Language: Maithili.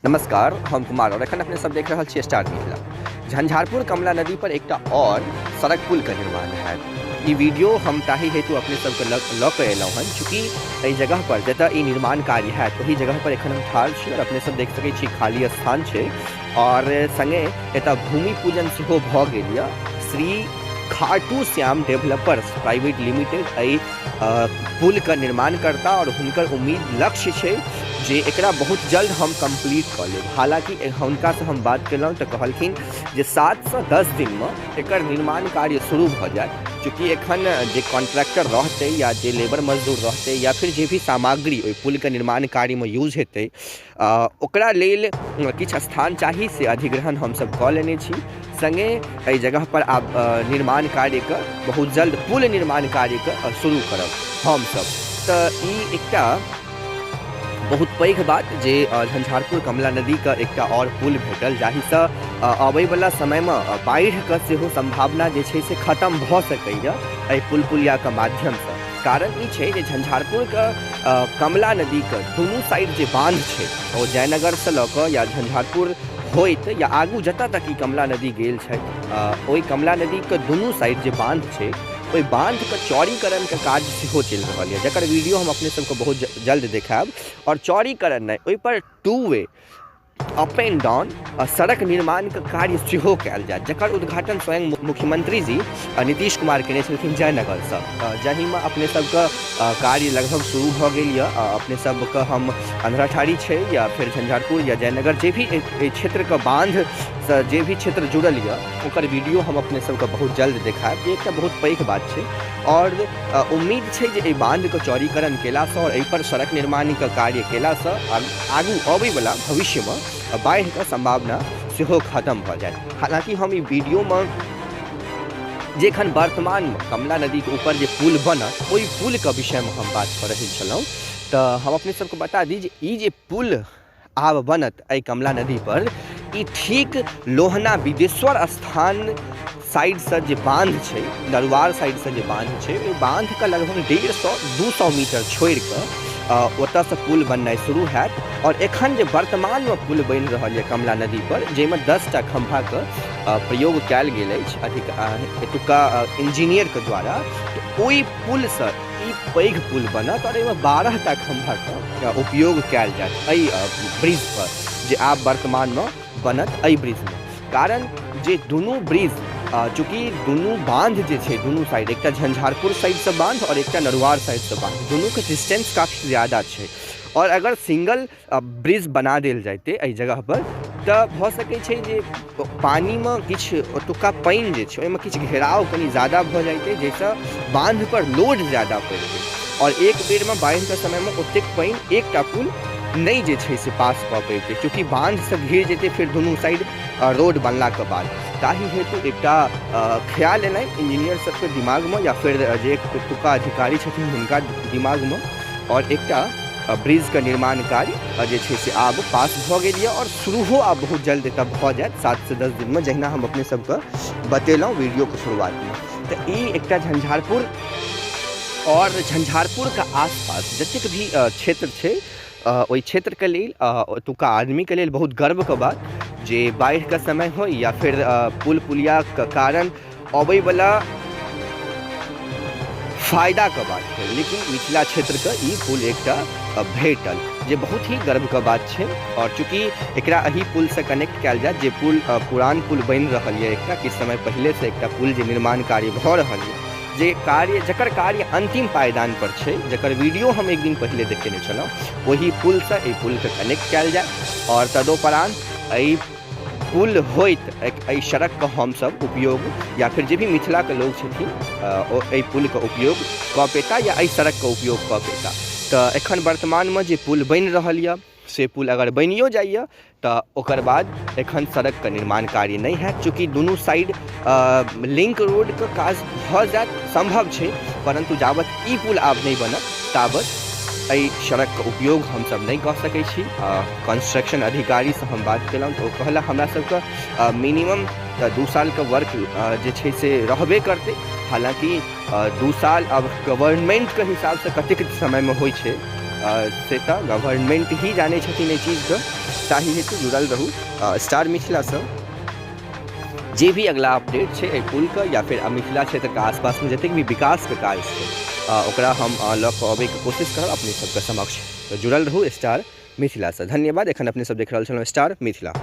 नमस्कार, हम कुमार और एखन अपने सब देख रहल छियै स्टार मिथिला। झंझारपुर कमला नदी पर एकटा और सड़क पुल का निर्माण है। ई वीडियो हम ताहि हेतु अपने सबके लऽ कऽ एलहुँ हन, चूँकि एहि जगह पर जतऽ ई निर्माण कार्य है ओहि जगह पर एखन हम ठाढ़ छी और अपने सब देख सकै छी खाली स्थान छै और संगे एतऽ भूमि पूजन सेहो भऽ गेल यऽ। Shri Khatu Shyam developers private limited एहि पुल का निर्माण करता और हुनकर उम्मीद लक्ष्य छै जे एकरा बहुत जल्द हम कंप्लीट कऽ लेब। हालांकि हुनका से हम बात केलहुँ तऽ कहलखिन जे 7 से 10 दिन में एकर निर्माण कार्य शुरू भऽ जायत, चूँकि एखन जे कॉन्ट्रैक्टर रहते या जे लेबर मजदूर रहते या फिर जे भी सामग्री ओहि पुल के निर्माण कार्य में यूज हेतै ओकरा लेल किछु स्थान चाही से अधिग्रहण हमसब कऽ लेने छी। संगे एहि जगह पर आब निर्माण कार्य के बहुत जल्द पुल निर्माण कार्य के शुरू करब हमसब। तऽ ई एकटा बहुत पैघ बात जे झंझारपुर कमला नदी का एकटा और पुल भेटल, जाहिसँ आबैवला समय में बाढ़िके सेहो संभावना जे छै से खत्म भऽ सकैए एहि पुल पुलियाके माध्यमसँ। कारण ई छै जे झंझारपुरके कमला नदीके दुनू साइड जे बांध छै ओ जयनगरसँ लऽ कऽ या झंझारपुर होइत या आगू जतऽ तक ई कमला नदी गेल छै ओहि कमला नदीके दुनू साइड जे बांध छै ओहि बांधके चौड़ीकरण के काज सेहो चलि रहल यऽ, जकर वीडियो हम अपने सबके बहुत जल्द देखायब। और चौड़ीकरण नहि, ओहि पर 2 वे अप एंड डाउन सड़क निर्माण के कार्य सेहो कयल जायत, जकर उद्घाटन स्वयं मुख्यमंत्री जी नीतीश कुमार केने छलखिन जयनगरसँ, जाहिमे अपने सबके कार्य लगभग शुरू भऽ गेल यऽ। अपने सबके हम अंधराठाड़ी छै या फिर झंझारपुर या जयनगर जे भी क्षेत्रके बांध से जे भी क्षेत्र जुड़ल यऽ ओकर वीडियो हम अपने सबके बहुत जल्द देखायब। ये एकटा बहुत पैघ बात छै और उम्मीद छै जे एहि बांधके चौड़ीकरण केलासँ और एहि पर सड़क निर्माणके कार्य केलासँ आगू अबैवला भविष्यमे बाढ़िके संभावना सेहो खत्म भऽ जायत। हालांकि हम ई वीडियो में जे एखन वर्तमान में कमला नदी के ऊपर जे पुल बनत ओहि पुल के विषय में हम बात कर रहल छलहुँ। तऽ हम अपने सबके बता दी जे ई जे पुल आब बनत एहि कमला नदी पर, ई ठीक लोहना बिदेश्वर स्थान साइड से जे बांध छै, नरुआर साइड से जे बांध छै, ओहि बांध के लगभग 150-200 मीटर छोड़ि कऽ ओतऽ से पुल बननाइ शुरू हैत। और एखन जे वर्तमान में पुल बनि रहल यऽ कमला नदी पर, जाहिमे 10टा खम्भाके प्रयोग कयल गेल अछि एतुका इंजीनियर के द्वारा, तऽ ओहि पुल से ई पैघ पुल बनत और एहिमे 12टा खम्भाके उपयोग कयल जायत एहि ब्रिज पर जे आब वर्तमान में बनत एहि ब्रिज में। कारण जे दुनू ब्रिज चूँकि दुनू बांध जे छै दुनू साइड, एकटा झंझारपुर साइड से बांध और एकटा नरुआर साइड से बांध, दुनू के डिस्टेंस काफ़ी ज़्यादा छै और अगर सिंगल ब्रिज बना देल जाइते एहि जगह पर तऽ भऽ सकै छै जे पानी में किछु ओतुका पानि जे छै ओहिमे किछु घेराव कनि ज़्यादा भऽ जाइते, जाहिसँ बांध पर लोड ज़्यादा पड़तै और एक बेर में बाढ़िके समय में ओतेक पानि एकटा पुल नहीं जे छै से पास कऽ पेतै, चूँकि बांध से घिर जेतै फिर दुनू साइड रोड बनला के बाद। ताहि हेतु एकटा ख्याल एनाइ इंजीनियर सबके दिमाग में या फिर जे एतुका अधिकारी छथिन हुनका दिमाग में, और एकटा ब्रिज के निर्माण कार्य जे छै से आब पास भऽ गेल यऽ और शुरू आब बहुत जल्द एतऽ भऽ जायत 7 से 10 दिन में, जहिना हम अपने सबके बतेलहुँ वीडियो के शुरुआत में। तऽ ई एकटा झंझारपुर और झंझारपुर के आसपास जतेक भी क्षेत्र छै ओहि क्षेत्र के लेल ओतुका आदमी के लेल बहुत गर्व के बात जे बाढ़ि के समय हो या फिर पुल पुलिया के कारण अबैवला फायदा के बात है, लेकिन निचला क्षेत्र के ई पुल एकटा भेटल जे बहुत ही गर्व के बात छै। और चूँकि एकरा एही पुल से कनेक्ट कयल जायत जे पुल पुरान पुल बनि रहल यऽ एकटा किछु समय पहले से एकटा पुल जे निर्माण कार्य भऽ रहल यऽ, जे कार्य जकर कार्य अंतिम पायदान पर छै, जकर वीडियो हम एक दिन पहले देखेने छलहुँ, वही पुल से एहि पुल के कनेक्ट कयल जायत और तदोपरांत एहि पुल होइत एहि सड़क के हमसब उपयोग या फिर जे भी मिथिला के लोग छथिन एहि पुल के उपयोग कऽ पेता या एहि सड़क के उपयोग कऽ पेता। तऽ एखन वर्तमान में जे पुल बनि रहल यऽ से पुल अगर बनियो जाइए तऽ ओकर बाद एखन सड़क के निर्माण कार्य नहीं है, चूँकि दुनू साइड लिंक रोड के काज भऽ जायत संभव छै, परंतु जाबत ई पुल आब नहीं बनत ताबत एहि सड़क के उपयोग हमसब नहीं कऽ सकै छी। कंस्ट्रक्शन अधिकारी से हम बात केलहुँ तऽ ओ कहला हमरा सबके मिनिमम 2 साल के वर्क जे छै से रहबे करतै। हालांकि 2 साल अब गवर्नमेंट के हिसाब से कतेक समय में होइ छै से तो गवर्नमेंट ही जाने छथिन एहि चीज के, ताहि हेतु जुड़ल रहू स्टार मिथिला से। जे भी अगला अपडेट है एहि पुल के या फिर मिथिला क्षेत्र के आसपास में जतेक भी विकास के काज है ओकरा हम लऽ कऽ अबै के कोशिश करब अपने सबके समक्ष। तो जुड़ल रहू स्टार मिथिला से। धन्यवाद। एखन अपने सब देख रहल छलहुँ स्टार मिथिला।